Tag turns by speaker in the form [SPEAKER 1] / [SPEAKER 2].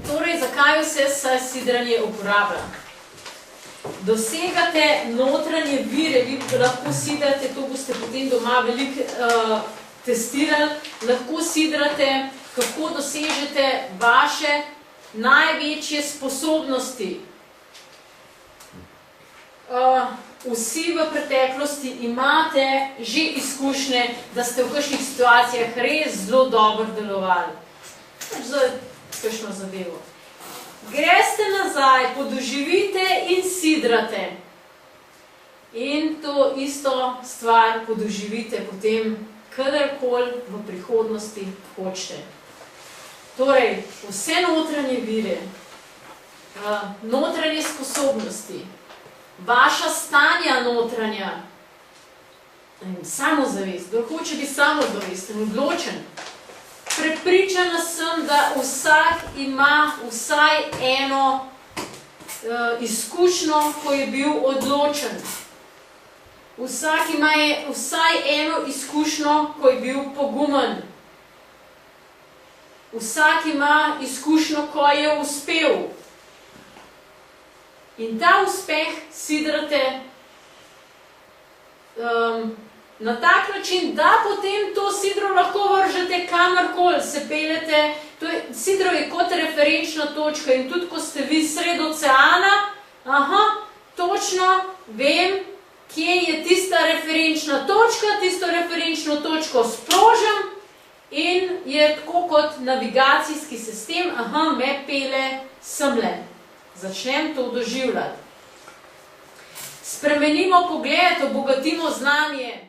[SPEAKER 1] Torej, zakaj vse se sidranje uporablja? Dosegate notranje vire, vi lahko sidrate, to boste potem doma veliko testirali, lahko sidrate, kako dosežete vaše največje sposobnosti. Vsi v preteklosti imate že izkušnje, da ste v kakšnih situacijah res zelo dobro delovali. Za kakšno zadevo. Greste nazaj, podoživite in sidrate. In to isto stvar podoživite potem kadarkoli v prihodnosti hočete. Torej, vse notranje vire, notranje sposobnosti, vaša stanja notranja, samozavest, kdo hoče biti samozavesten, odločen. Prepričana sem, da vsak ima vsaj eno izkušnjo, ko je bil odločen. Vsak ima vsaj eno izkušnjo, ko je bil pogumen. Vsak ima izkušnjo, ko je uspel. In ta uspeh sidrate na tak način, da potem to sidro lahko vržete kamorkoli, se peljete. Sidro je kot referenčna točka in tudi, ko ste vi sred oceana, točno vem, kje je tista referenčna točka, tisto referenčno točko sprožim in je tako kot navigacijski sistem, me pele semle. Začnem to doživljati. Spremenimo pogled, obogatimo znanje.